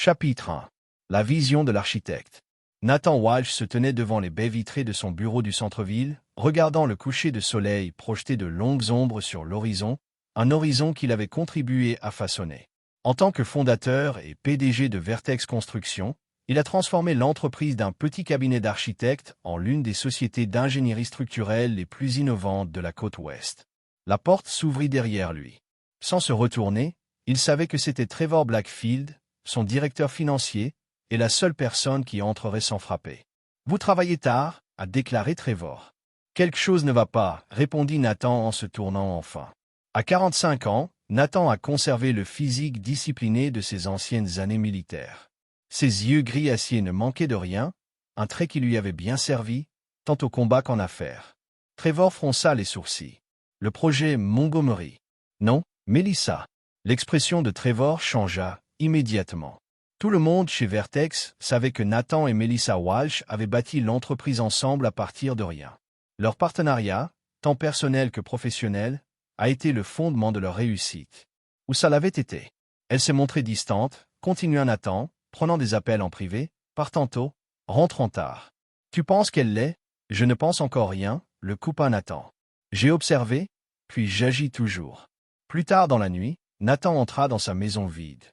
Chapitre 1. La vision de l'architecte. Nathan Walsh se tenait devant les baies vitrées de son bureau du centre-ville, regardant le coucher de soleil projeter de longues ombres sur l'horizon, un horizon qu'il avait contribué à façonner. En tant que fondateur et PDG de Vertex Construction, il a transformé l'entreprise d'un petit cabinet d'architectes en l'une des sociétés d'ingénierie structurelle les plus innovantes de la côte ouest. La porte s'ouvrit derrière lui. Sans se retourner, il savait que c'était Trevor Blackfield, son directeur financier, et la seule personne qui entrerait sans frapper. « Vous travaillez tard » a déclaré Trevor. « Quelque chose ne va pas » répondit Nathan en se tournant enfin. À 45 ans, Nathan a conservé le physique discipliné de ses anciennes années militaires. Ses yeux gris acier ne manquaient de rien, un trait qui lui avait bien servi, tant au combat qu'en affaires. Trevor fronça les sourcils. Le projet Montgomery. Non, Melissa. L'expression de Trevor changea immédiatement. Tout le monde chez Vertex savait que Nathan et Melissa Walsh avaient bâti l'entreprise ensemble à partir de rien. Leur partenariat, tant personnel que professionnel, a été le fondement de leur réussite. Ou ça l'avait été. Elle s'est montrée distante, continua Nathan, prenant des appels en privé, partant tôt, rentrant tard. Tu penses qu'elle l'est? Je ne pense encore rien, le coupa Nathan. J'ai observé, puis j'agis toujours. Plus tard dans la nuit, Nathan entra dans sa maison vide.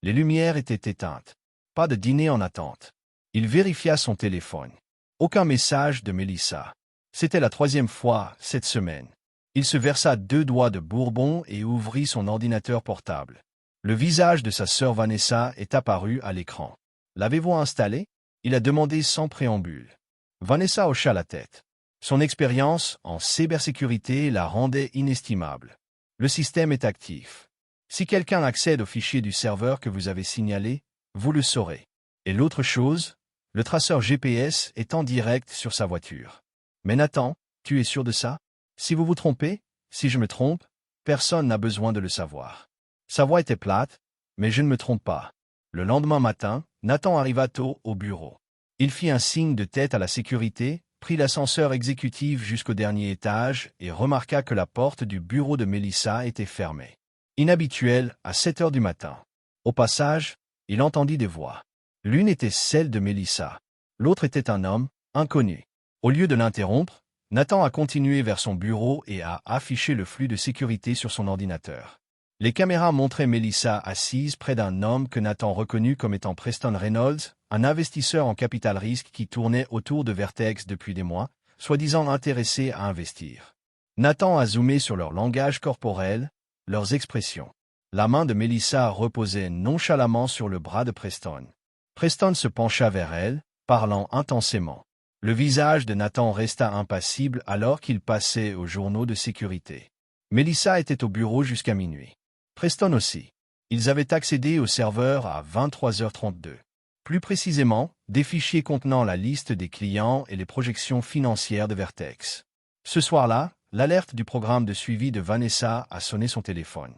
Les lumières étaient éteintes. Pas de dîner en attente. Il vérifia son téléphone. Aucun message de Melissa. C'était la 3e fois cette semaine. Il se versa 2 doigts de bourbon et ouvrit son ordinateur portable. Le visage de sa sœur Vanessa est apparu à l'écran. « L'avez-vous installé » il a demandé sans préambule. Vanessa hocha la tête. Son expérience en cybersécurité la rendait inestimable. Le système est actif. Si quelqu'un accède au fichier du serveur que vous avez signalé, vous le saurez. Et l'autre chose, le traceur GPS est en direct sur sa voiture. Mais Nathan, tu es sûr de ça? Si vous vous trompez, si je me trompe, personne n'a besoin de le savoir. Sa voix était plate, mais je ne me trompe pas. Le lendemain matin, Nathan arriva tôt au bureau. Il fit un signe de tête à la sécurité, prit l'ascenseur exécutif jusqu'au dernier étage et remarqua que la porte du bureau de Melissa était fermée. Inhabituel à 7 heures du matin. Au passage, il entendit des voix. L'une était celle de Melissa. L'autre était un homme, inconnu. Au lieu de l'interrompre, Nathan a continué vers son bureau et a affiché le flux de sécurité sur son ordinateur. Les caméras montraient Melissa assise près d'un homme que Nathan reconnut comme étant Preston Reynolds, un investisseur en capital risque qui tournait autour de Vertex depuis des mois, soi-disant intéressé à investir. Nathan a zoomé sur leur langage corporel, leurs expressions. La main de Melissa reposait nonchalamment sur le bras de Preston. Preston se pencha vers elle, parlant intensément. Le visage de Nathan resta impassible alors qu'il passait aux journaux de sécurité. Melissa était au bureau jusqu'à minuit. Preston aussi. Ils avaient accédé au serveur à 23h32. Plus précisément, des fichiers contenant la liste des clients et les projections financières de Vertex. Ce soir-là, l'alerte du programme de suivi de Vanessa a sonné son téléphone.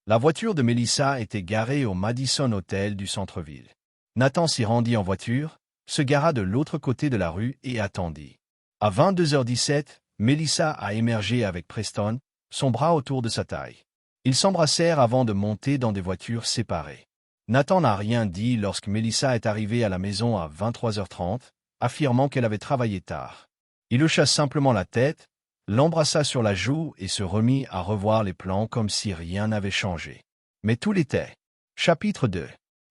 La voiture de Melissa était garée au Madison Hotel du centre-ville. Nathan s'y rendit en voiture, se gara de l'autre côté de la rue et attendit. À 22h17, Melissa a émergé avec Preston, son bras autour de sa taille. Ils s'embrassèrent avant de monter dans des voitures séparées. Nathan n'a rien dit lorsque Melissa est arrivée à la maison à 23h30, affirmant qu'elle avait travaillé tard. Il hocha simplement la tête, l'embrassa sur la joue et se remit à revoir les plans comme si rien n'avait changé. Mais tout l'était. Chapitre 2.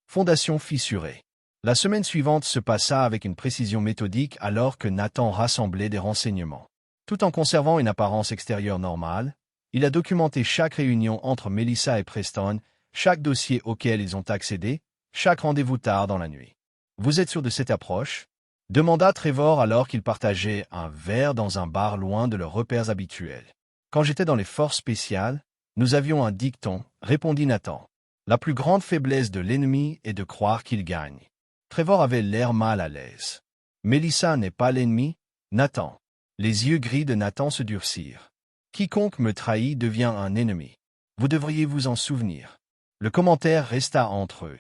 Fondation fissurée. La semaine suivante se passa avec une précision méthodique alors que Nathan rassemblait des renseignements. Tout en conservant une apparence extérieure normale, il a documenté chaque réunion entre Melissa et Preston, chaque dossier auquel ils ont accédé, chaque rendez-vous tard dans la nuit. « Vous êtes sûr de cette approche » demanda Trevor alors qu'ils partageaient un verre dans un bar loin de leurs repères habituels. « Quand j'étais dans les forces spéciales, nous avions un dicton, » répondit Nathan. « La plus grande faiblesse de l'ennemi est de croire qu'il gagne. » Trevor avait l'air mal à l'aise. « Melissa n'est pas l'ennemi, Nathan. » Les yeux gris de Nathan se durcirent. « Quiconque me trahit devient un ennemi. Vous devriez vous en souvenir. » Le commentaire resta entre eux.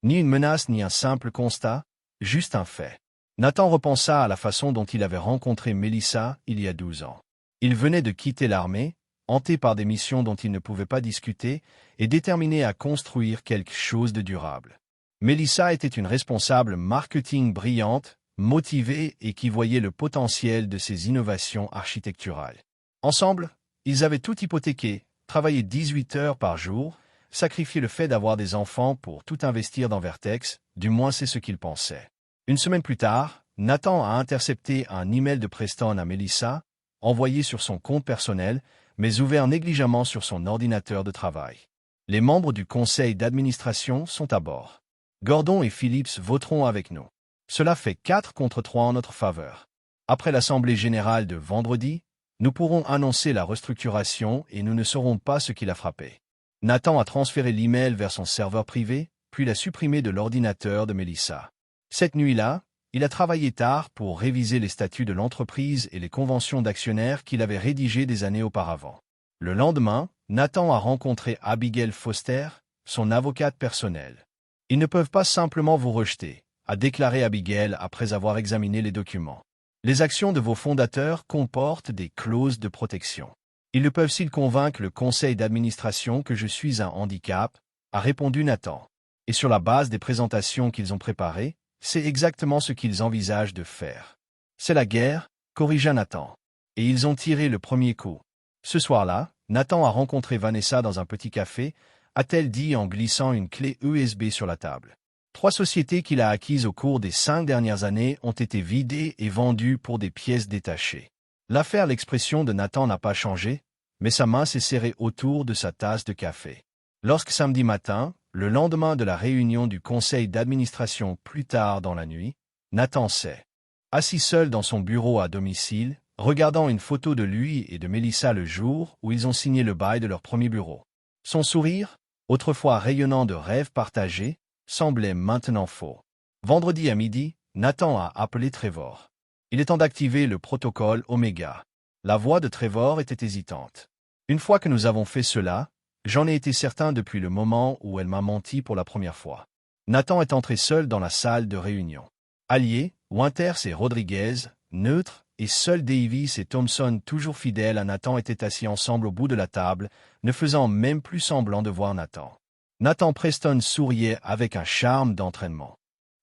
Ni une menace ni un simple constat, juste un fait. Nathan repensa à la façon dont il avait rencontré Melissa il y a 12 ans. Il venait de quitter l'armée, hanté par des missions dont il ne pouvait pas discuter et déterminé à construire quelque chose de durable. Melissa était une responsable marketing brillante, motivée et qui voyait le potentiel de ces innovations architecturales. Ensemble, ils avaient tout hypothéqué, travaillé 18 heures par jour, sacrifié le fait d'avoir des enfants pour tout investir dans Vertex, du moins c'est ce qu'ils pensaient. Une semaine plus tard, Nathan a intercepté un email de Preston à Melissa, envoyé sur son compte personnel, mais ouvert négligemment sur son ordinateur de travail. Les membres du conseil d'administration sont à bord. Gordon et Phillips voteront avec nous. Cela fait 4 contre 3 en notre faveur. Après l'Assemblée générale de vendredi, nous pourrons annoncer la restructuration et nous ne saurons pas ce qui l'a frappé. Nathan a transféré l'email vers son serveur privé, puis l'a supprimé de l'ordinateur de Melissa. Cette nuit-là, il a travaillé tard pour réviser les statuts de l'entreprise et les conventions d'actionnaires qu'il avait rédigées des années auparavant. Le lendemain, Nathan a rencontré Abigail Foster, son avocate personnelle. « Ils ne peuvent pas simplement vous rejeter », a déclaré Abigail après avoir examiné les documents. « Les actions de vos fondateurs comportent des clauses de protection. Ils ne peuvent s'ils convaincre le conseil d'administration que je suis un handicap », a répondu Nathan. Et sur la base des présentations qu'ils ont préparées, c'est exactement ce qu'ils envisagent de faire. C'est la guerre, corrigea Nathan. Et ils ont tiré le premier coup. Ce soir-là, Nathan a rencontré Vanessa dans un petit café, a-t-elle dit en glissant une clé USB sur la table. 3 sociétés qu'il a acquises au cours des 5 dernières années ont été vidées et vendues pour des pièces détachées. L'expression de Nathan n'a pas changé, mais sa main s'est serrée autour de sa tasse de café. Lorsque samedi matin, le lendemain de la réunion du conseil d'administration plus tard dans la nuit, Nathan s'est assis seul dans son bureau à domicile, regardant une photo de lui et de Melissa le jour où ils ont signé le bail de leur premier bureau. Son sourire, autrefois rayonnant de rêves partagés, semblait maintenant faux. Vendredi à midi, Nathan a appelé Trevor. Il est temps d'activer le protocole Oméga. La voix de Trevor était hésitante. Une fois que nous avons fait cela, j'en ai été certain depuis le moment où elle m'a menti pour la première fois. Nathan est entré seul dans la salle de réunion. Alliés, Winters et Rodriguez, neutres, et seuls Davis et Thompson, toujours fidèles à Nathan, étaient assis ensemble au bout de la table, ne faisant même plus semblant de voir Nathan. Nathan Preston souriait avec un charme d'entraînement.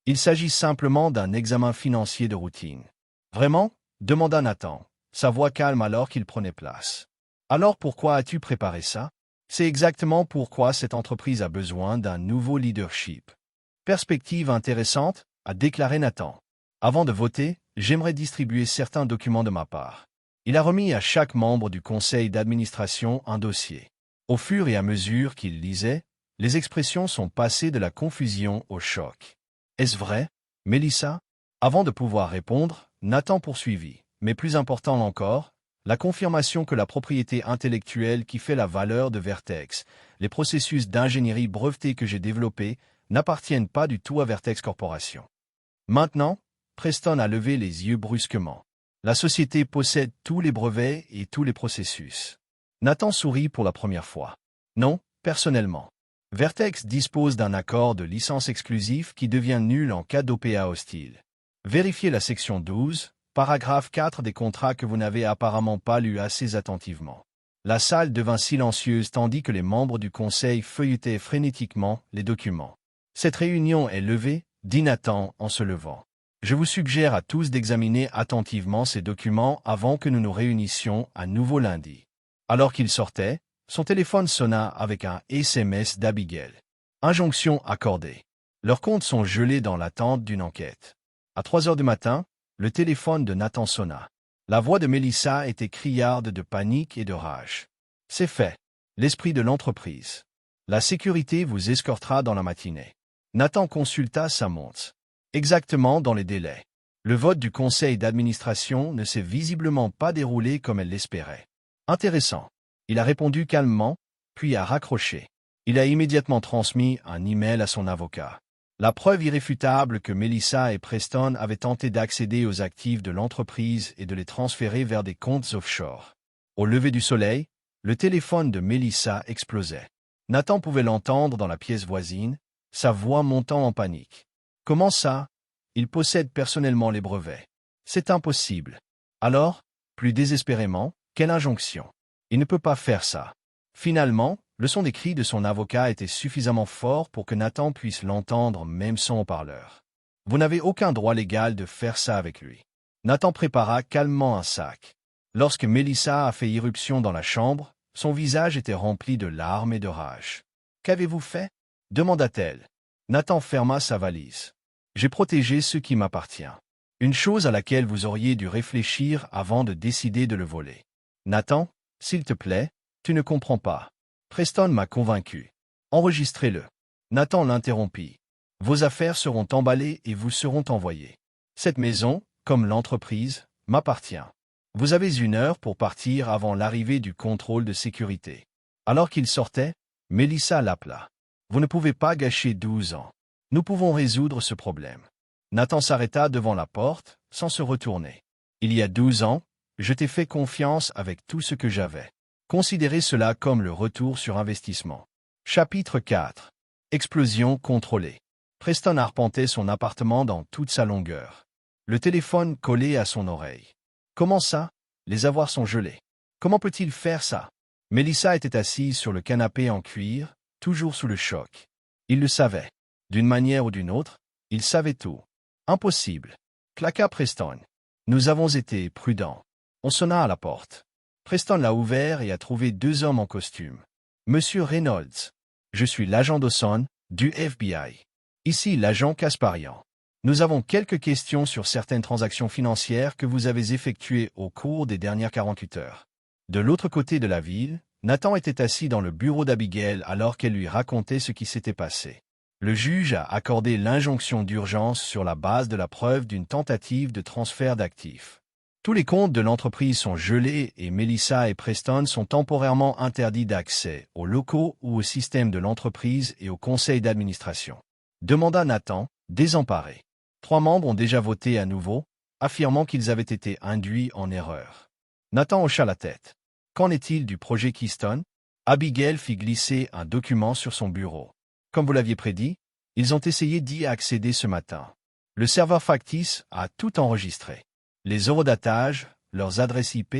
Il s'agit simplement d'un examen financier de routine. Vraiment ? Demanda Nathan, sa voix calme alors qu'il prenait place. Alors pourquoi as-tu préparé ça ? C'est exactement pourquoi cette entreprise a besoin d'un nouveau leadership. Perspective intéressante, a déclaré Nathan. Avant de voter, j'aimerais distribuer certains documents de ma part. Il a remis à chaque membre du conseil d'administration un dossier. Au fur et à mesure qu'il lisait, les expressions sont passées de la confusion au choc. Est-ce vrai, Melissa ? Avant de pouvoir répondre, Nathan poursuivit. Mais plus important encore, la confirmation que la propriété intellectuelle qui fait la valeur de Vertex, les processus d'ingénierie brevetés que j'ai développés, n'appartiennent pas du tout à Vertex Corporation. Maintenant, Preston a levé les yeux brusquement. La société possède tous les brevets et tous les processus. Nathan sourit pour la première fois. Non, personnellement. Vertex dispose d'un accord de licence exclusif qui devient nul en cas d'OPA hostile. Vérifiez la section 12, paragraphe 4 des contrats que vous n'avez apparemment pas lu assez attentivement. La salle devint silencieuse tandis que les membres du conseil feuilletaient frénétiquement les documents. Cette réunion est levée, dit Nathan en se levant. Je vous suggère à tous d'examiner attentivement ces documents avant que nous nous réunissions à nouveau lundi. Alors qu'il sortait, son téléphone sonna avec un SMS d'Abigail. Injonction accordée. Leurs comptes sont gelés dans l'attente d'une enquête. À 3 heures du matin, le téléphone de Nathan sonna. La voix de Melissa était criarde de panique et de rage. C'est fait. L'esprit de l'entreprise. La sécurité vous escortera dans la matinée. Nathan consulta sa montre. Exactement dans les délais. Le vote du conseil d'administration ne s'est visiblement pas déroulé comme elle l'espérait. Intéressant. Il a répondu calmement, puis a raccroché. Il a immédiatement transmis un email à son avocat. La preuve irréfutable que Melissa et Preston avaient tenté d'accéder aux actifs de l'entreprise et de les transférer vers des comptes offshore. Au lever du soleil, le téléphone de Melissa explosait. Nathan pouvait l'entendre dans la pièce voisine, sa voix montant en panique. Comment ça ? Il possède personnellement les brevets. C'est impossible. Alors, plus désespérément, quelle injonction ? Il ne peut pas faire ça. Finalement, Le son des cris de son avocat était suffisamment fort pour que Nathan puisse l'entendre même sans haut-parleur. Vous n'avez aucun droit légal de faire ça avec lui. Nathan prépara calmement un sac. Lorsque Melissa a fait irruption dans la chambre, son visage était rempli de larmes et de rage. « Qu'avez-vous fait » demanda-t-elle. Nathan ferma sa valise. « J'ai protégé ce qui m'appartient. Une chose à laquelle vous auriez dû réfléchir avant de décider de le voler. Nathan, s'il te plaît, tu ne comprends pas. Preston m'a convaincu. Enregistrez-le. » Nathan l'interrompit. « Vos affaires seront emballées et vous seront envoyées. Cette maison, comme l'entreprise, m'appartient. Vous avez 1 heure pour partir avant l'arrivée du contrôle de sécurité. » Alors qu'il sortait, Melissa l'appela. « Vous ne pouvez pas gâcher 12 ans. Nous pouvons résoudre ce problème. » Nathan s'arrêta devant la porte, sans se retourner. « Il y a 12 ans, je t'ai fait confiance avec tout ce que j'avais. Considérez cela comme le retour sur investissement. » Chapitre 4. Explosion contrôlée. Preston arpentait son appartement dans toute sa longueur. Le téléphone collé à son oreille. « Comment ça? Les avoirs sont gelés. Comment peut-il faire ça ?» Melissa était assise sur le canapé en cuir, toujours sous le choc. Il le savait. D'une manière ou d'une autre, il savait tout. « Impossible. » claqua Preston. « Nous avons été prudents. » On sonna à la porte. Preston l'a ouvert et a trouvé 2 hommes en costume. « Monsieur Reynolds. Je suis l'agent Dawson, du FBI. Ici l'agent Kasparian. Nous avons quelques questions sur certaines transactions financières que vous avez effectuées au cours des dernières 48 heures. » De l'autre côté de la ville, Nathan était assis dans le bureau d'Abigail alors qu'elle lui racontait ce qui s'était passé. Le juge a accordé l'injonction d'urgence sur la base de la preuve d'une tentative de transfert d'actifs. Tous les comptes de l'entreprise sont gelés et Melissa et Preston sont temporairement interdits d'accès aux locaux ou au système de l'entreprise et au conseil d'administration. Demanda Nathan, désemparé. 3 membres ont déjà voté à nouveau, affirmant qu'ils avaient été induits en erreur. Nathan hocha la tête. Qu'en est-il du projet Keystone? Abigail fit glisser un document sur son bureau. Comme vous l'aviez prédit, ils ont essayé d'y accéder ce matin. Le serveur factice a tout enregistré. Les eurodatages, leurs adresses IP,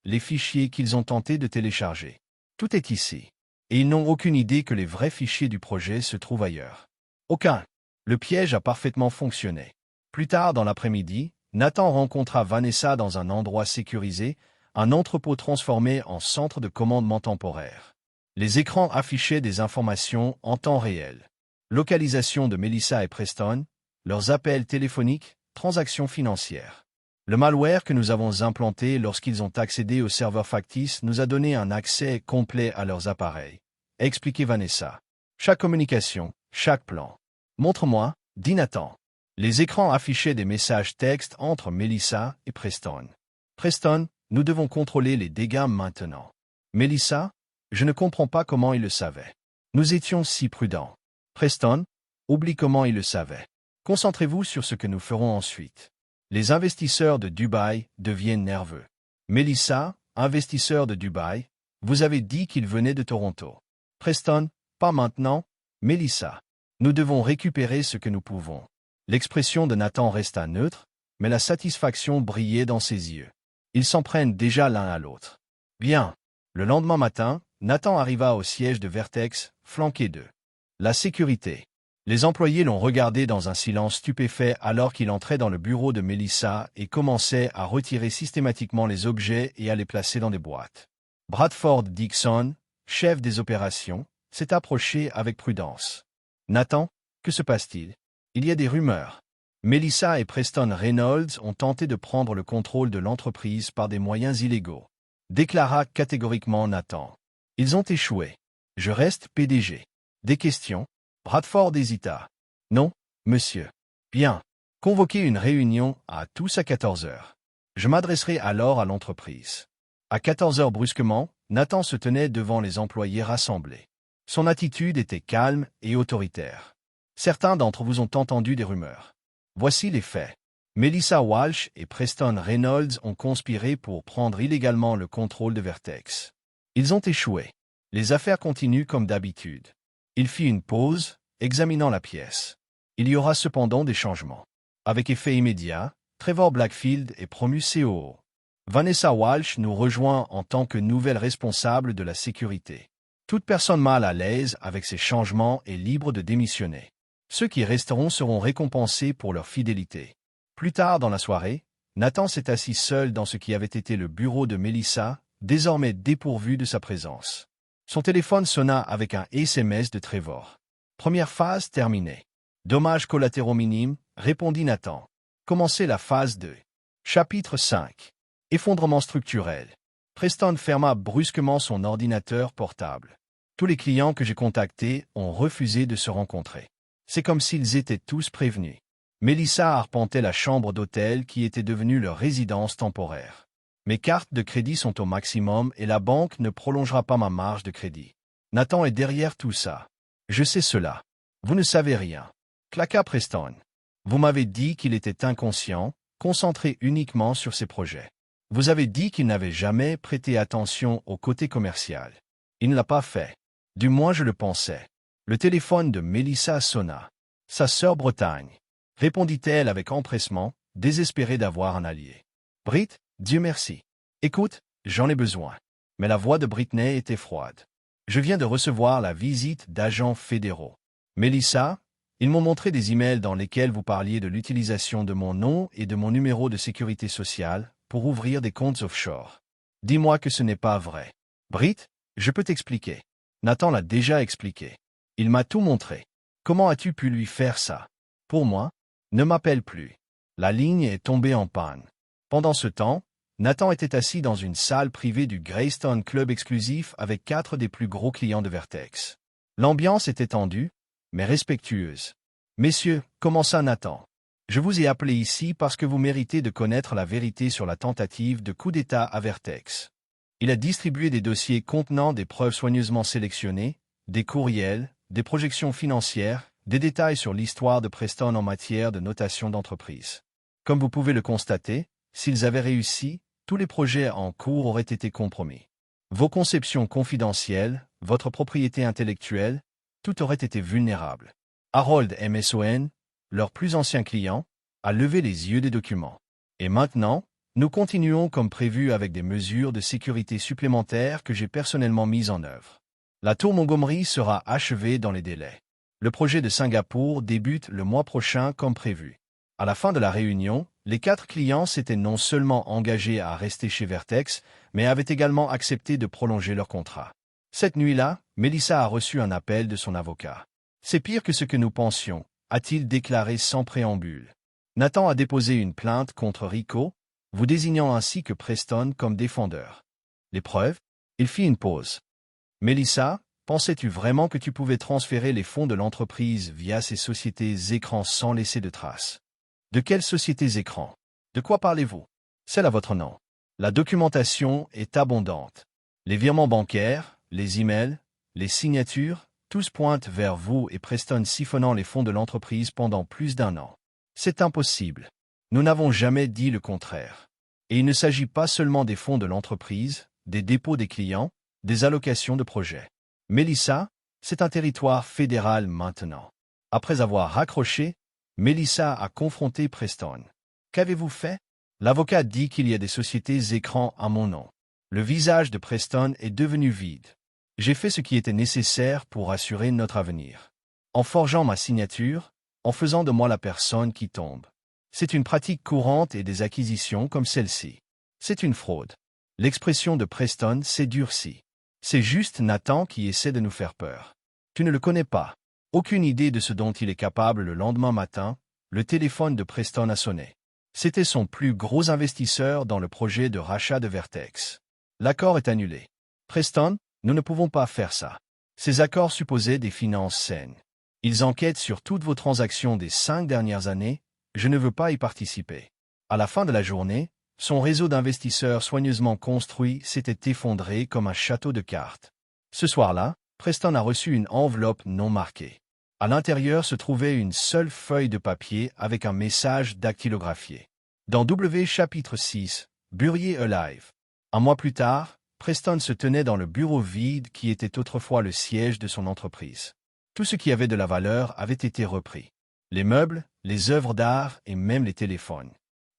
les fichiers qu'ils ont tenté de télécharger. Tout est ici. Et ils n'ont aucune idée que les vrais fichiers du projet se trouvent ailleurs. Aucun. Le piège a parfaitement fonctionné. Plus tard dans l'après-midi, Nathan rencontra Vanessa dans un endroit sécurisé, un entrepôt transformé en centre de commandement temporaire. Les écrans affichaient des informations en temps réel. Localisation de Melissa et Preston, leurs appels téléphoniques, transactions financières. Le malware que nous avons implanté lorsqu'ils ont accédé au serveur factice nous a donné un accès complet à leurs appareils. Expliquait Vanessa. Chaque communication, chaque plan. Montre-moi, dit Nathan. Les écrans affichaient des messages textes entre Melissa et Preston. Preston, nous devons contrôler les dégâts maintenant. Melissa, je ne comprends pas comment il le savait. Nous étions si prudents. Preston, oublie comment il le savait. Concentrez-vous sur ce que nous ferons ensuite. Les investisseurs de Dubaï deviennent nerveux. Melissa, investisseur de Dubaï, vous avez dit qu'il venait de Toronto. Preston, pas maintenant. Melissa, nous devons récupérer ce que nous pouvons. L'expression de Nathan resta neutre, mais la satisfaction brillait dans ses yeux. Ils s'en prennent déjà l'un à l'autre. Bien. Le lendemain matin, Nathan arriva au siège de Vertex, flanqué d'eux. La sécurité. Les employés l'ont regardé dans un silence stupéfait alors qu'il entrait dans le bureau de Melissa et commençait à retirer systématiquement les objets et à les placer dans des boîtes. Bradford Dixon, chef des opérations, s'est approché avec prudence. « Nathan, que se passe-t-il? Il y a des rumeurs. Melissa et Preston Reynolds ont tenté de prendre le contrôle de l'entreprise par des moyens illégaux. » Déclara catégoriquement Nathan. « Ils ont échoué. Je reste PDG. Des questions? » Bradford hésita. « Non, monsieur. »« Bien. Convoquez une réunion à tous à 14 heures. Je m'adresserai alors à l'entreprise. » À 14 heures brusquement, Nathan se tenait devant les employés rassemblés. Son attitude était calme et autoritaire. « Certains d'entre vous ont entendu des rumeurs. Voici les faits. Melissa Walsh et Preston Reynolds ont conspiré pour prendre illégalement le contrôle de Vertex. Ils ont échoué. Les affaires continuent comme d'habitude. » Il fit une pause, examinant la pièce. Il y aura cependant des changements. Avec effet immédiat, Trevor Blackfield est promu COO. Vanessa Walsh nous rejoint en tant que nouvelle responsable de la sécurité. Toute personne mal à l'aise avec ces changements est libre de démissionner. Ceux qui resteront seront récompensés pour leur fidélité. Plus tard dans la soirée, Nathan s'est assis seul dans ce qui avait été le bureau de Melissa, désormais dépourvu de sa présence. Son téléphone sonna avec un SMS de Trevor. Première phase terminée. Dommages collatéraux minimes, répondit Nathan. Commencez la phase 2. Chapitre 5. Effondrement structurel. Preston ferma brusquement son ordinateur portable. Tous les clients que j'ai contactés ont refusé de se rencontrer. C'est comme s'ils étaient tous prévenus. Melissa arpentait la chambre d'hôtel qui était devenue leur résidence temporaire. Mes cartes de crédit sont au maximum et la banque ne prolongera pas ma marge de crédit. Nathan est derrière tout ça. Je sais cela. Vous ne savez rien. Claqua Preston. Vous m'avez dit qu'il était inconscient, concentré uniquement sur ses projets. Vous avez dit qu'il n'avait jamais prêté attention au côté commercial. Il ne l'a pas fait. Du moins je le pensais. Le téléphone de Melissa sonna. Sa sœur Bretagne. Répondit-elle avec empressement, désespérée d'avoir un allié. Brit, Dieu merci. Écoute, j'en ai besoin. Mais la voix de Britney était froide. Je viens de recevoir la visite d'agents fédéraux. Melissa, ils m'ont montré des emails dans lesquels vous parliez de l'utilisation de mon nom et de mon numéro de sécurité sociale pour ouvrir des comptes offshore. Dis-moi que ce n'est pas vrai. Brit, je peux t'expliquer. Nathan l'a déjà expliqué. Il m'a tout montré. Comment as-tu pu lui faire ça? Pour moi, ne m'appelle plus. La ligne est tombée en panne. Pendant ce temps, Nathan était assis dans une salle privée du Greystone Club exclusif avec 4 des plus gros clients de Vertex. L'ambiance était tendue, mais respectueuse. Messieurs, commença Nathan. Je vous ai appelé ici parce que vous méritez de connaître la vérité sur la tentative de coup d'État à Vertex. Il a distribué des dossiers contenant des preuves soigneusement sélectionnées, des courriels, des projections financières, des détails sur l'histoire de Preston en matière de notation d'entreprise. Comme vous pouvez le constater, s'ils avaient réussi, tous les projets en cours auraient été compromis. Vos conceptions confidentielles, votre propriété intellectuelle, tout aurait été vulnérable. Harold MSON, leur plus ancien client, a levé les yeux des documents. Et maintenant, nous continuons comme prévu avec des mesures de sécurité supplémentaires que j'ai personnellement mises en œuvre. La tour Montgomery sera achevée dans les délais. Le projet de Singapour débute le mois prochain comme prévu. À la fin de la réunion, les 4 clients s'étaient non seulement engagés à rester chez Vertex, mais avaient également accepté de prolonger leur contrat. Cette nuit-là, Melissa a reçu un appel de son avocat. C'est pire que ce que nous pensions, a-t-il déclaré sans préambule. Nathan a déposé une plainte contre Rico, vous désignant ainsi que Preston comme défendeur. Les preuves? Il fit une pause. Melissa, pensais-tu vraiment que tu pouvais transférer les fonds de l'entreprise via ces sociétés écrans sans laisser de traces? De quelles sociétés écrans? De quoi parlez-vous? Celle à votre nom. La documentation est abondante. Les virements bancaires, les emails, les signatures, tous pointent vers vous et Preston siphonnant les fonds de l'entreprise pendant plus d'1 an. C'est impossible. Nous n'avons jamais dit le contraire. Et il ne s'agit pas seulement des fonds de l'entreprise, des dépôts des clients, des allocations de projets. Melissa, c'est un territoire fédéral maintenant. Après avoir raccroché, Melissa a confronté Preston. Qu'avez-vous fait? L'avocat dit qu'il y a des sociétés écrans à mon nom. Le visage de Preston est devenu vide. J'ai fait ce qui était nécessaire pour assurer notre avenir. En forgeant ma signature, en faisant de moi la personne qui tombe. C'est une pratique courante et des acquisitions comme celle-ci. C'est une fraude. L'expression de Preston s'est durcie. C'est juste Nathan qui essaie de nous faire peur. Tu ne le connais pas. Aucune idée de ce dont il est capable. Le lendemain matin, le téléphone de Preston a sonné. C'était son plus gros investisseur dans le projet de rachat de Vertex. L'accord est annulé. Preston, nous ne pouvons pas faire ça. Ces accords supposaient des finances saines. Ils enquêtent sur toutes vos transactions des 5 dernières années. Je ne veux pas y participer. À la fin de la journée, son réseau d'investisseurs soigneusement construit s'était effondré comme un château de cartes. Ce soir-là, Preston a reçu une enveloppe non marquée. À l'intérieur se trouvait une seule feuille de papier avec un message dactylographié. Dans W chapitre 6, Buried Alive. 1 mois plus tard, Preston se tenait dans le bureau vide qui était autrefois le siège de son entreprise. Tout ce qui avait de la valeur avait été repris. Les meubles, les œuvres d'art et même les téléphones.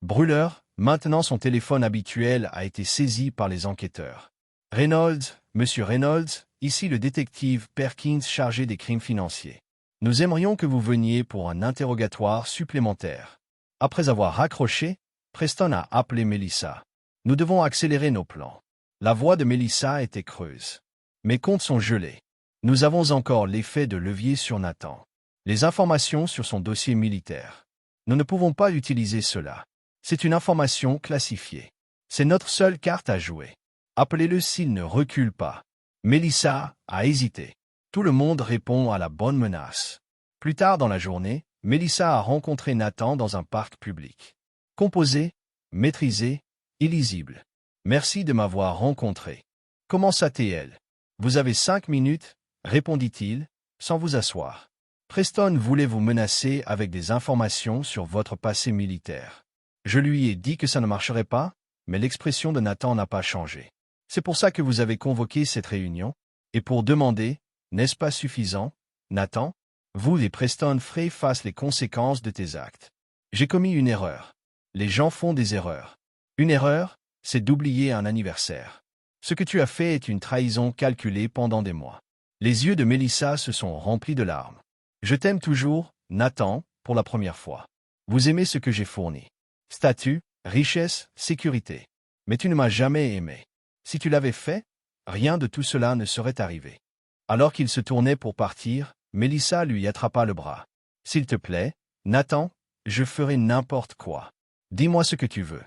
Brûleur, maintenant son téléphone habituel a été saisi par les enquêteurs. Reynolds, Monsieur Reynolds, ici le détective Perkins chargé des crimes financiers. Nous aimerions que vous veniez pour un interrogatoire supplémentaire. Après avoir raccroché, Preston a appelé Melissa. Nous devons accélérer nos plans. La voix de Melissa était creuse. Mes comptes sont gelés. Nous avons encore l'effet de levier sur Nathan. Les informations sur son dossier militaire. Nous ne pouvons pas utiliser cela. C'est une information classifiée. C'est notre seule carte à jouer. Appelez-le s'il ne recule pas. Melissa a hésité. Tout le monde répond à la bonne menace. Plus tard dans la journée, Melissa a rencontré Nathan dans un parc public. Composé, maîtrisé, illisible. Merci de m'avoir rencontré. Comment s'appelle-t-elle? Vous avez 5 minutes, répondit-il, sans vous asseoir. Preston voulait vous menacer avec des informations sur votre passé militaire. Je lui ai dit que ça ne marcherait pas, mais l'expression de Nathan n'a pas changé. C'est pour ça que vous avez convoqué cette réunion, et pour demander, n'est-ce pas suffisant, Nathan? Vous et Preston ferez face les conséquences de tes actes. J'ai commis une erreur. Les gens font des erreurs. Une erreur, c'est d'oublier un anniversaire. Ce que tu as fait est une trahison calculée pendant des mois. Les yeux de Melissa se sont remplis de larmes. Je t'aime toujours, Nathan, pour la première fois. Vous aimez ce que j'ai fourni. Statut, richesse, sécurité. Mais tu ne m'as jamais aimé. Si tu l'avais fait, rien de tout cela ne serait arrivé. Alors qu'il se tournait pour partir, Melissa lui attrapa le bras. S'il te plaît, Nathan, je ferai n'importe quoi. Dis-moi ce que tu veux.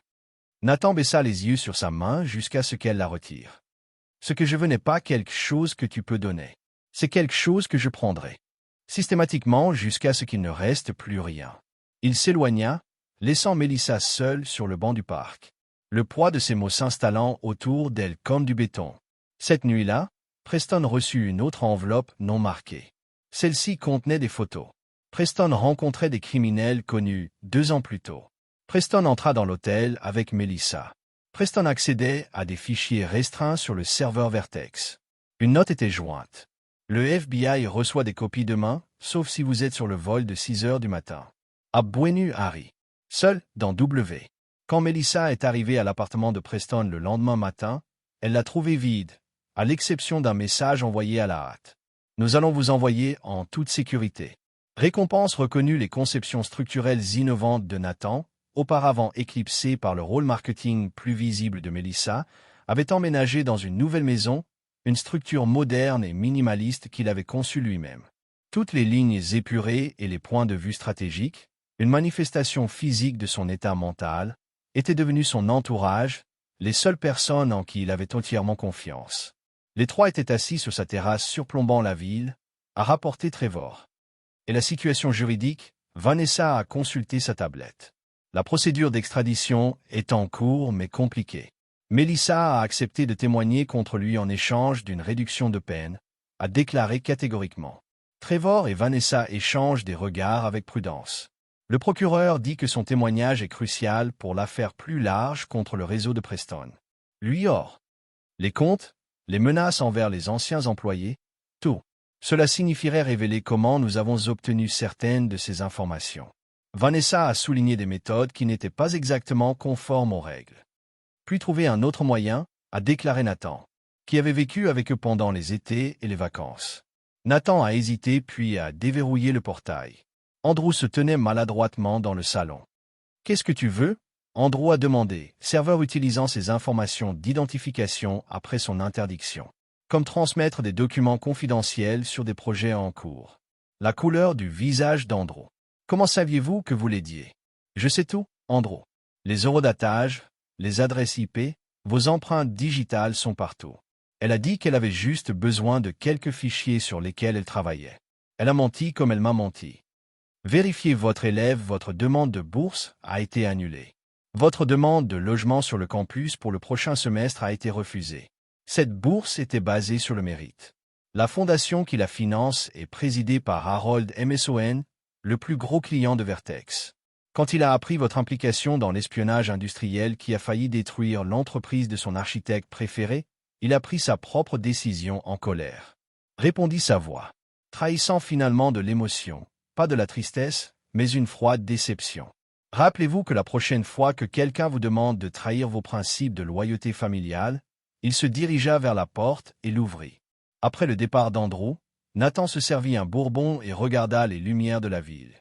Nathan baissa les yeux sur sa main jusqu'à ce qu'elle la retire. Ce que je veux n'est pas quelque chose que tu peux donner. C'est quelque chose que je prendrai. Systématiquement jusqu'à ce qu'il ne reste plus rien. Il s'éloigna, laissant Melissa seule sur le banc du parc. Le poids de ses mots s'installant autour d'elle comme du béton. Cette nuit-là, Preston reçut une autre enveloppe non marquée. Celle-ci contenait des photos. Preston rencontrait des criminels connus 2 ans plus tôt. Preston entra dans l'hôtel avec Melissa. Preston accédait à des fichiers restreints sur le serveur Vertex. Une note était jointe. Le FBI reçoit des copies demain, sauf si vous êtes sur le vol de 6 heures du matin. À Buenos Aires. Seul, dans W. Quand Melissa est arrivée à l'appartement de Preston le lendemain matin, elle l'a trouvé vide, à l'exception d'un message envoyé à la hâte. Nous allons vous envoyer en toute sécurité. Récompense reconnue. Les conceptions structurelles innovantes de Nathan, auparavant éclipsées par le rôle marketing plus visible de Melissa, avaient emménagé dans une nouvelle maison, une structure moderne et minimaliste qu'il avait conçue lui-même. Toutes les lignes épurées et les points de vue stratégiques, une manifestation physique de son état mental, étaient devenus son entourage, les seules personnes en qui il avait entièrement confiance. Les 3 étaient assis sur sa terrasse surplombant la ville, a rapporté Trevor. Et la situation juridique, Vanessa a consulté sa tablette. La procédure d'extradition est en cours mais compliquée. Melissa a accepté de témoigner contre lui en échange d'une réduction de peine, a déclaré catégoriquement. Trevor et Vanessa échangent des regards avec prudence. Le procureur dit que son témoignage est crucial pour l'affaire plus large contre le réseau de Preston. Lui or. Les comptes, les menaces envers les anciens employés, tout. Cela signifierait révéler comment nous avons obtenu certaines de ces informations. Vanessa a souligné des méthodes qui n'étaient pas exactement conformes aux règles. Puis trouver un autre moyen, a déclaré Nathan, qui avait vécu avec eux pendant les étés et les vacances. Nathan a hésité puis a déverrouillé le portail. Andrew se tenait maladroitement dans le salon. « Qu'est-ce que tu veux ?» Andrew a demandé, serveur utilisant ses informations d'identification après son interdiction. Comme transmettre des documents confidentiels sur des projets en cours. La couleur du visage d'Andrew. « Comment saviez-vous que vous l'aidiez ?»« Je sais tout, Andrew. Les eurodatages, les adresses IP, vos empreintes digitales sont partout. » Elle a dit qu'elle avait juste besoin de quelques fichiers sur lesquels elle travaillait. Elle a menti comme elle m'a menti. Vérifiez votre élève, votre demande de bourse a été annulée. Votre demande de logement sur le campus pour le prochain semestre a été refusée. Cette bourse était basée sur le mérite. La fondation qui la finance est présidée par Harold Mson, le plus gros client de Vertex. Quand il a appris votre implication dans l'espionnage industriel qui a failli détruire l'entreprise de son architecte préféré, il a pris sa propre décision en colère. Répondit sa voix, trahissant finalement de l'émotion, pas de la tristesse, mais une froide déception. Rappelez-vous que la prochaine fois que quelqu'un vous demande de trahir vos principes de loyauté familiale, il se dirigea vers la porte et l'ouvrit. Après le départ d'Andrew, Nathan se servit un bourbon et regarda les lumières de la ville.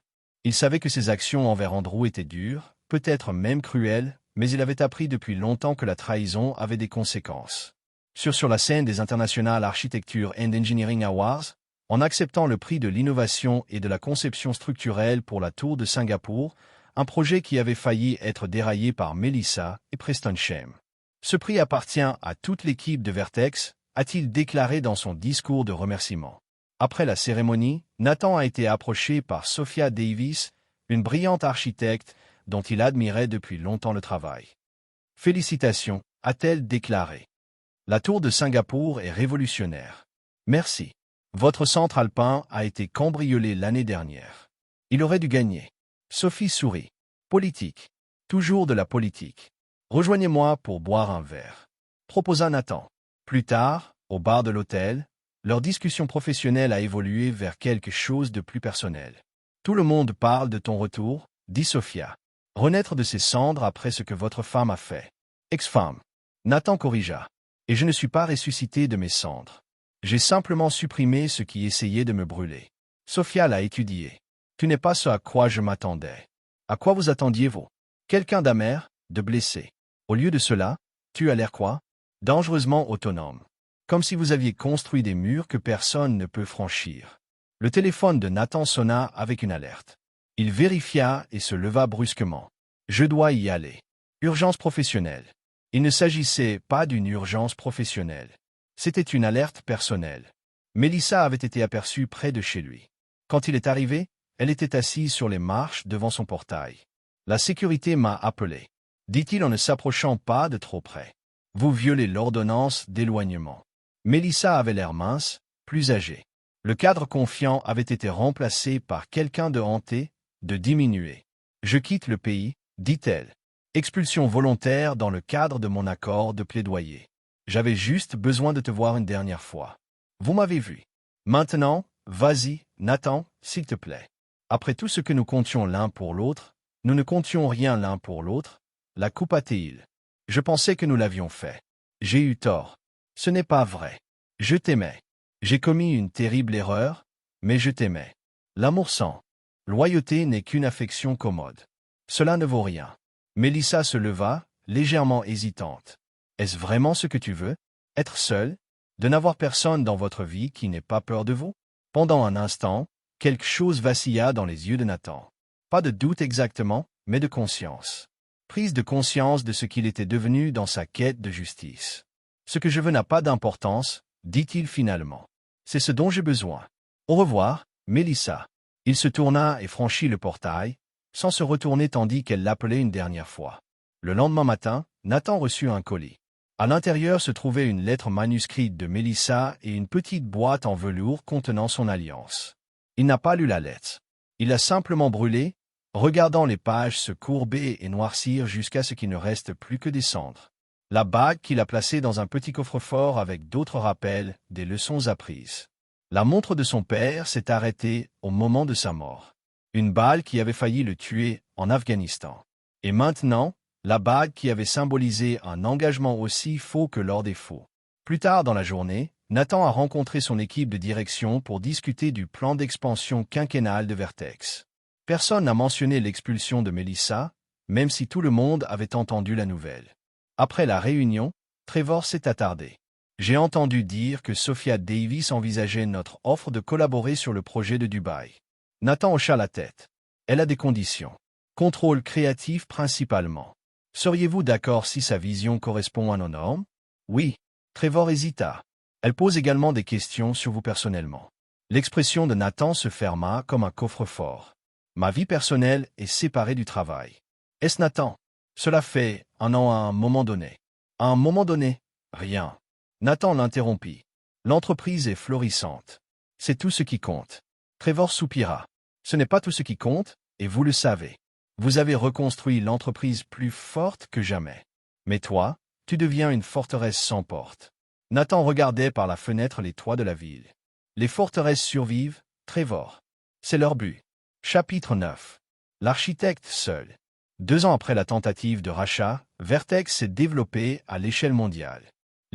Il savait que ses actions envers Andrew étaient dures, peut-être même cruelles, mais il avait appris depuis longtemps que la trahison avait des conséquences. Sur la scène des International Architecture and Engineering Awards, en acceptant le prix de l'innovation et de la conception structurelle pour la tour de Singapour, un projet qui avait failli être déraillé par Melissa et Preston Shem. Ce prix appartient à toute l'équipe de Vertex, a-t-il déclaré dans son discours de remerciement. Après la cérémonie, Nathan a été approché par Sophia Davis, une brillante architecte dont il admirait depuis longtemps le travail. « Félicitations », a-t-elle déclaré. « La tour de Singapour est révolutionnaire. Merci. Votre centre alpin a été cambriolé l'année dernière. Il aurait dû gagner. » Sophie sourit. « Politique. Toujours de la politique. Rejoignez-moi pour boire un verre. » proposa Nathan. Plus tard, au bar de l'hôtel, leur discussion professionnelle a évolué vers quelque chose de plus personnel. « Tout le monde parle de ton retour, » dit Sophia. « Renaître de ses cendres après ce que votre femme a fait. » Ex-femme. Nathan corrigea. « Et je ne suis pas ressuscité de mes cendres. J'ai simplement supprimé ce qui essayait de me brûler. » Sophia l'a étudié. « Tu n'es pas ce à quoi je m'attendais. À quoi vous attendiez-vous? Quelqu'un d'amer, de blessé. Au lieu de cela, tu as l'air quoi? Dangereusement autonome. Comme si vous aviez construit des murs que personne ne peut franchir. » Le téléphone de Nathan sonna avec une alerte. Il vérifia et se leva brusquement. « Je dois y aller. Urgence professionnelle. » Il ne s'agissait pas d'une urgence professionnelle. C'était une alerte personnelle. Melissa avait été aperçue près de chez lui. Quand il est arrivé, elle était assise sur les marches devant son portail. « La sécurité m'a appelé, » dit-il en ne s'approchant pas de trop près. « Vous violez l'ordonnance d'éloignement. » Melissa avait l'air mince, plus âgée. Le cadre confiant avait été remplacé par quelqu'un de hanté, de diminué. « Je quitte le pays, » dit-elle. « Expulsion volontaire dans le cadre de mon accord de plaidoyer. J'avais juste besoin de te voir une dernière fois. Vous m'avez vu. Maintenant, vas-y, Nathan, s'il te plaît. Après tout ce que nous comptions l'un pour l'autre, nous ne comptions rien l'un pour l'autre. La coupe a-t-il. Je pensais que nous l'avions fait. J'ai eu tort. Ce n'est pas vrai. Je t'aimais. J'ai commis une terrible erreur, mais je t'aimais. L'amour sans loyauté n'est qu'une affection commode. Cela ne vaut rien. » Melissa se leva, légèrement hésitante. « Est-ce vraiment ce que tu veux? Être seule? De n'avoir personne dans votre vie qui n'ait pas peur de vous? » Pendant un instant, quelque chose vacilla dans les yeux de Nathan. Pas de doute exactement, mais de conscience. Prise de conscience de ce qu'il était devenu dans sa quête de justice. « Ce que je veux n'a pas d'importance, » dit-il finalement. « C'est ce dont j'ai besoin. Au revoir, Melissa. » Il se tourna et franchit le portail, sans se retourner tandis qu'elle l'appelait une dernière fois. Le lendemain matin, Nathan reçut un colis. À l'intérieur se trouvait une lettre manuscrite de Melissa et une petite boîte en velours contenant son alliance. Il n'a pas lu la lettre. Il l'a simplement brûlée, regardant les pages se courber et noircir jusqu'à ce qu'il ne reste plus que des cendres. La bague qu'il a placée dans un petit coffre-fort avec d'autres rappels, des leçons apprises. La montre de son père s'est arrêtée au moment de sa mort. Une balle qui avait failli le tuer en Afghanistan. Et maintenant, la bague qui avait symbolisé un engagement aussi faux que l'or des faux. Plus tard dans la journée, Nathan a rencontré son équipe de direction pour discuter du plan d'expansion quinquennal de Vertex. Personne n'a mentionné l'expulsion de Melissa, même si tout le monde avait entendu la nouvelle. Après la réunion, Trevor s'est attardé. « J'ai entendu dire que Sophia Davis envisageait notre offre de collaborer sur le projet de Dubaï. » Nathan hocha la tête. « Elle a des conditions. Contrôle créatif principalement. Seriez-vous d'accord si sa vision correspond à nos normes? » Oui. Trevor hésita. « Elle pose également des questions sur vous personnellement. » L'expression de Nathan se ferma comme un coffre-fort. « Ma vie personnelle est séparée du travail. » Est-ce Nathan? Cela fait un an à un moment donné. À un moment donné, rien. Nathan l'interrompit. L'entreprise est florissante. C'est tout ce qui compte. Trevor soupira. Ce n'est pas tout ce qui compte, et vous le savez. Vous avez reconstruit l'entreprise plus forte que jamais. Mais toi, tu deviens une forteresse sans porte. Nathan regardait par la fenêtre les toits de la ville. Les forteresses survivent, Trevor. C'est leur but. Chapitre 9. L'architecte seul. 2 ans après la tentative de rachat, Vertex s'est développé à l'échelle mondiale.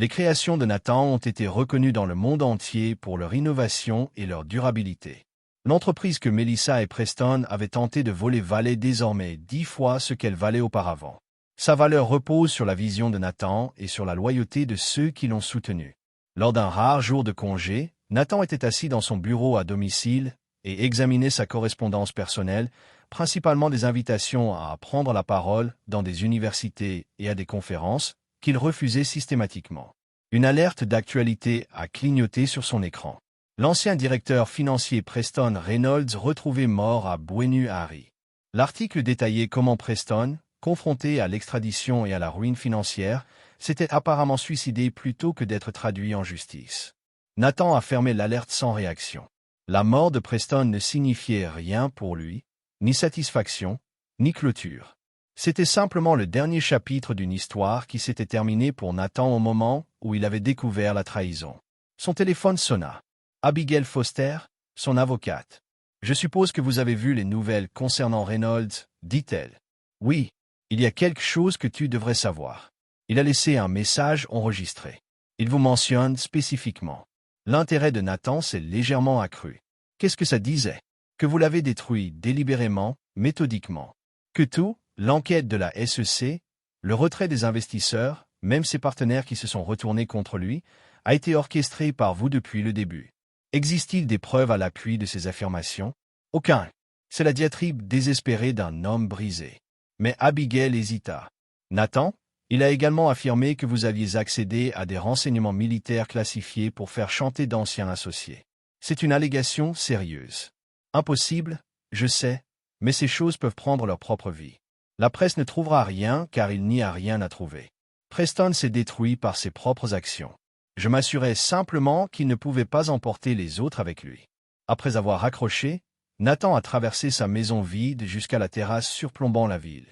Les créations de Nathan ont été reconnues dans le monde entier pour leur innovation et leur durabilité. L'entreprise que Melissa et Preston avaient tenté de voler valait désormais 10 fois ce qu'elle valait auparavant. Sa valeur repose sur la vision de Nathan et sur la loyauté de ceux qui l'ont soutenu. Lors d'un rare jour de congé, Nathan était assis dans son bureau à domicile et examinait sa correspondance personnelle, principalement des invitations à prendre la parole dans des universités et à des conférences, qu'il refusait systématiquement. Une alerte d'actualité a clignoté sur son écran. L'ancien directeur financier Preston Reynolds retrouvé mort à Buenos Aires. L'article détaillait comment Preston, confronté à l'extradition et à la ruine financière, s'était apparemment suicidé plutôt que d'être traduit en justice. Nathan a fermé l'alerte sans réaction. La mort de Preston ne signifiait rien pour lui, ni satisfaction, ni clôture. C'était simplement le dernier chapitre d'une histoire qui s'était terminée pour Nathan au moment où il avait découvert la trahison. Son téléphone sonna. Abigail Foster, son avocate. « Je suppose que vous avez vu les nouvelles concernant Reynolds, dit-elle. « Oui, il y a quelque chose que tu devrais savoir. Il a laissé un message enregistré. Il vous mentionne spécifiquement. » L'intérêt de Nathan s'est légèrement accru. Qu'est-ce que ça disait? Que vous l'avez détruit délibérément, méthodiquement. Que tout, l'enquête de la SEC, le retrait des investisseurs, même ses partenaires qui se sont retournés contre lui, a été orchestré par vous depuis le début. Existe-t-il des preuves à l'appui de ces affirmations? Aucun. C'est la diatribe désespérée d'un homme brisé. Mais Abigail hésita. Nathan, il a également affirmé que vous aviez accédé à des renseignements militaires classifiés pour faire chanter d'anciens associés. C'est une allégation sérieuse. Impossible, je sais, mais ces choses peuvent prendre leur propre vie. La presse ne trouvera rien car il n'y a rien à trouver. Preston s'est détruit par ses propres actions. Je m'assurais simplement qu'il ne pouvait pas emporter les autres avec lui. Après avoir raccroché, Nathan a traversé sa maison vide jusqu'à la terrasse surplombant la ville.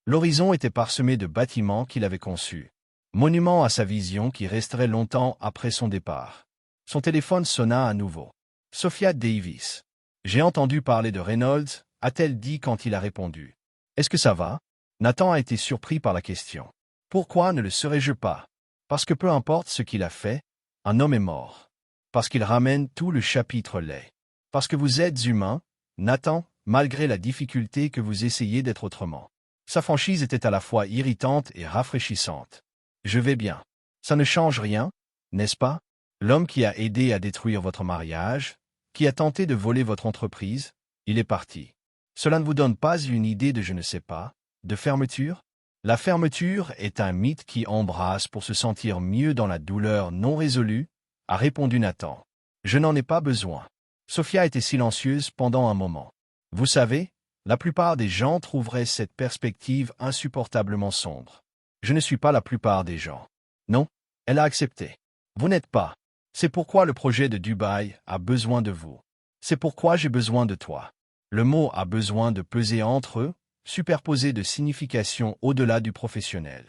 L'horizon était parsemé de bâtiments qu'il avait conçus. Monument à sa vision qui resterait longtemps après son départ. Son téléphone sonna à nouveau. Sophia Davis. « J'ai entendu parler de Reynolds », a-t-elle dit quand il a répondu. « Est-ce que ça va ?» Nathan a été surpris par la question. « Pourquoi ne le serais-je pas? Parce que peu importe ce qu'il a fait, un homme est mort. Parce qu'il ramène tout le chapitre laid. Parce que vous êtes humain, Nathan, malgré la difficulté que vous essayez d'être autrement. » Sa franchise était à la fois irritante et rafraîchissante. « Je vais bien. Ça ne change rien, n'est-ce pas? L'homme qui a aidé à détruire votre mariage, qui a tenté de voler votre entreprise, il est parti. Cela ne vous donne pas une idée de je ne sais pas, de fermeture? La fermeture est un mythe qui embrasse pour se sentir mieux dans la douleur non résolue, a répondu Nathan. Je n'en ai pas besoin. Sophia était silencieuse pendant un moment. Vous savez, la plupart des gens trouveraient cette perspective insupportablement sombre. Je ne suis pas la plupart des gens. Non, elle a accepté. Vous n'êtes pas. C'est pourquoi le projet de Dubaï a besoin de vous. C'est pourquoi j'ai besoin de toi. Le mot a besoin de peser entre eux, superposé de signification au-delà du professionnel.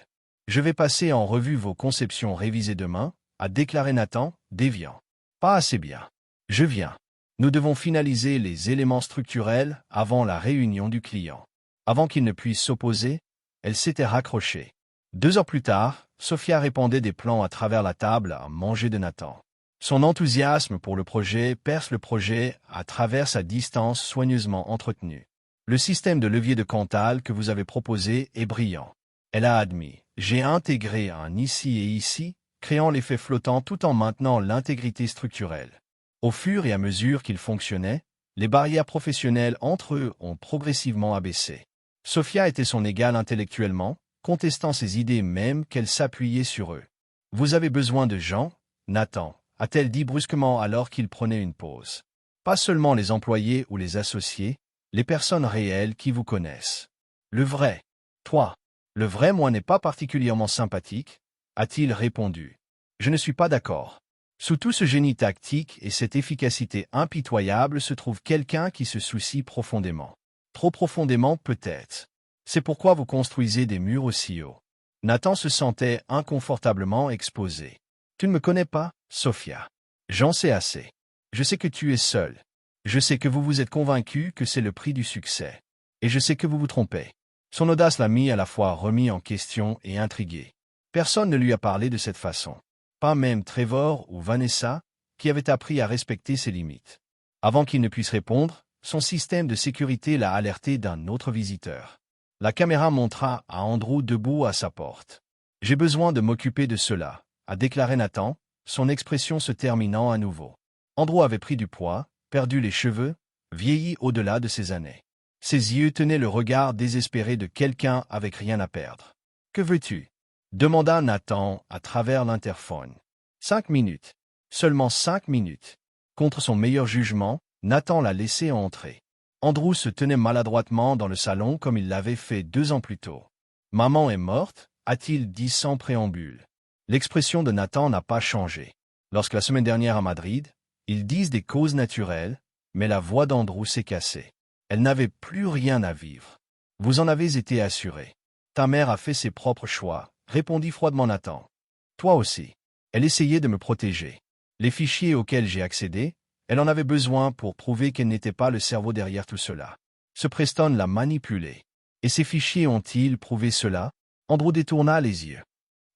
Je vais passer en revue vos conceptions révisées demain, a déclaré Nathan, déviant. Pas assez bien. Je viens. Nous devons finaliser les éléments structurels avant la réunion du client. Avant qu'il ne puisse s'opposer, elle s'était raccrochée. 2 heures plus tard, Sophia répandait des plans à travers la table à manger de Nathan. Son enthousiasme pour le projet perce le projet à travers sa distance soigneusement entretenue. Le système de levier de Cantal que vous avez proposé est brillant. Elle a admis. J'ai intégré un ici et ici, créant l'effet flottant tout en maintenant l'intégrité structurelle. Au fur et à mesure qu'il fonctionnait, les barrières professionnelles entre eux ont progressivement abaissé. Sophia était son égale intellectuellement, contestant ses idées même qu'elle s'appuyait sur eux. « Vous avez besoin de gens, Nathan », a-t-elle dit brusquement alors qu'il prenait une pause. Pas seulement les employés ou les associés, les personnes réelles qui vous connaissent. Le vrai. Toi. Le vrai moi n'est pas particulièrement sympathique, a-t-il répondu. Je ne suis pas d'accord. Sous tout ce génie tactique et cette efficacité impitoyable se trouve quelqu'un qui se soucie profondément. Trop profondément peut-être. C'est pourquoi vous construisez des murs aussi hauts. Nathan se sentait inconfortablement exposé. Tu ne me connais pas, Sophia. J'en sais assez. Je sais que tu es seule. Je sais que vous vous êtes convaincu que c'est le prix du succès. Et je sais que vous vous trompez. Son audace l'a mis à la fois remis en question et intrigué. Personne ne lui a parlé de cette façon. pas même Trevor ou Vanessa, qui avaient appris à respecter ses limites. Avant qu'il ne puisse répondre, son système de sécurité l'a alerté d'un autre visiteur. La caméra montra à Andrew debout à sa porte. « J'ai besoin de m'occuper de cela », a déclaré Nathan, son expression se terminant à nouveau. Andrew avait pris du poids, perdu les cheveux, vieilli au-delà de ses années. Ses yeux tenaient le regard désespéré de quelqu'un avec rien à perdre. « Que veux-tu » demanda Nathan à travers l'interphone. 5 minutes. Seulement 5 minutes. Contre son meilleur jugement, Nathan l'a laissé entrer. Andrew se tenait maladroitement dans le salon comme il l'avait fait 2 ans plus tôt. « Maman est morte » a-t-il dit sans préambule. L'expression de Nathan n'a pas changé. Lorsque la semaine dernière à Madrid, ils disent des causes naturelles, mais la voix d'Andrew s'est cassée. Elle n'avait plus rien à vivre. « Vous en avez été assuré. Ta mère a fait ses propres choix, répondit froidement Nathan. Toi aussi. Elle essayait de me protéger. Les fichiers auxquels j'ai accédé, elle en avait besoin pour prouver qu'elle n'était pas le cerveau derrière tout cela. Ce Preston l'a manipulé. Et ces fichiers ont-ils prouvé cela? Andrew détourna les yeux.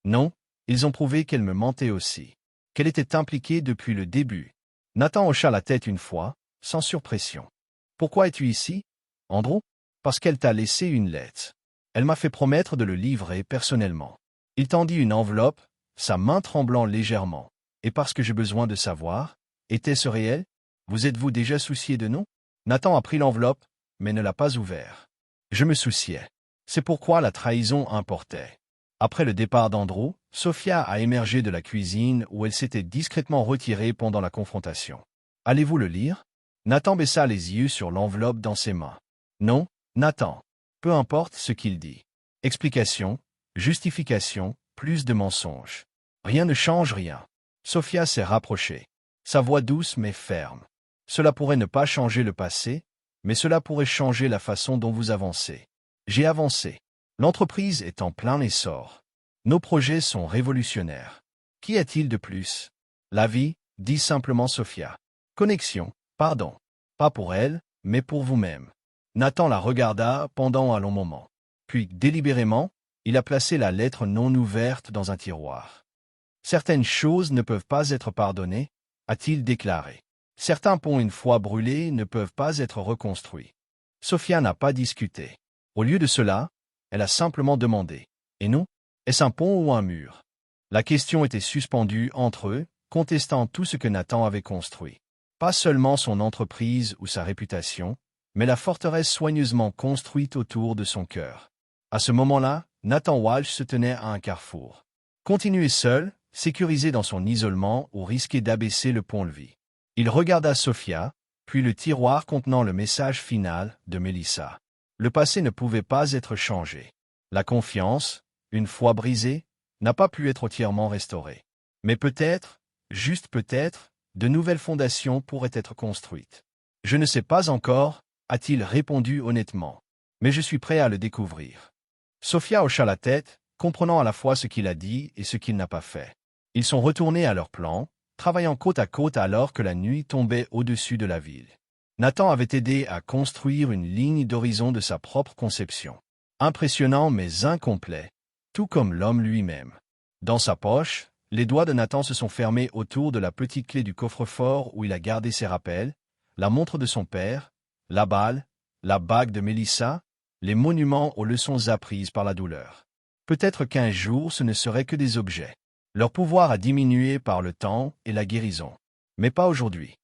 Non, ils ont prouvé qu'elle me mentait aussi. Qu'elle était impliquée depuis le début. Nathan hocha la tête une fois, sans surpression. Pourquoi es-tu ici, Andrew? Parce qu'elle t'a laissé une lettre. Elle m'a fait promettre de le livrer personnellement. Il tendit une enveloppe, sa main tremblant légèrement. Et parce que j'ai besoin de savoir, était-ce réel? Vous êtes-vous déjà soucié de nous? Nathan a pris l'enveloppe, mais ne l'a pas ouverte. Je me souciais. C'est pourquoi la trahison importait. Après le départ d'Andrew, Sophia a émergé de la cuisine où elle s'était discrètement retirée pendant la confrontation. Allez-vous le lire? Nathan baissa les yeux sur l'enveloppe dans ses mains. Non, Nathan. Peu importe ce qu'il dit. Explication, justification, plus de mensonges. Rien ne change rien. Sophia s'est rapprochée. Sa voix douce mais ferme. Cela pourrait ne pas changer le passé, mais cela pourrait changer la façon dont vous avancez. J'ai avancé. L'entreprise est en plein essor. Nos projets sont révolutionnaires. Qu'y a-t-il de plus? La vie, dit simplement Sophia. Connexion, pardon. Pas pour elle, mais pour vous-même. Nathan la regarda pendant un long moment. Puis, délibérément, il a placé la lettre non ouverte dans un tiroir. Certaines choses ne peuvent pas être pardonnées, a-t-il déclaré. Certains ponts une fois brûlés ne peuvent pas être reconstruits. Sophia n'a pas discuté. Au lieu de cela, elle a simplement demandé. Et nous? Est-ce un pont ou un mur? La question était suspendue entre eux, contestant tout ce que Nathan avait construit. Pas seulement son entreprise ou sa réputation, mais la forteresse soigneusement construite autour de son cœur. À ce moment-là, Nathan Walsh se tenait à un carrefour. Continuer seul, sécurisé dans son isolement ou risquer d'abaisser le pont-levis. Il regarda Sophia, puis le tiroir contenant le message final de Melissa. Le passé ne pouvait pas être changé. La confiance, une fois brisée, n'a pas pu être entièrement restaurée. Mais peut-être, juste peut-être, de nouvelles fondations pourraient être construites. Je ne sais pas encore, a-t-il répondu honnêtement. Mais je suis prêt à le découvrir. Sophia hocha la tête, comprenant à la fois ce qu'il a dit et ce qu'il n'a pas fait. Ils sont retournés à leur plan, travaillant côte à côte alors que la nuit tombait au-dessus de la ville. Nathan avait aidé à construire une ligne d'horizon de sa propre conception. Impressionnant mais incomplet, tout comme l'homme lui-même. Dans sa poche, les doigts de Nathan se sont fermés autour de la petite clé du coffre-fort où il a gardé ses rappels, la montre de son père, la balle, la bague de Melissa, les monuments aux leçons apprises par la douleur. Peut-être qu'un jour ce ne seraient que des objets. Leur pouvoir a diminué par le temps et la guérison. Mais pas aujourd'hui.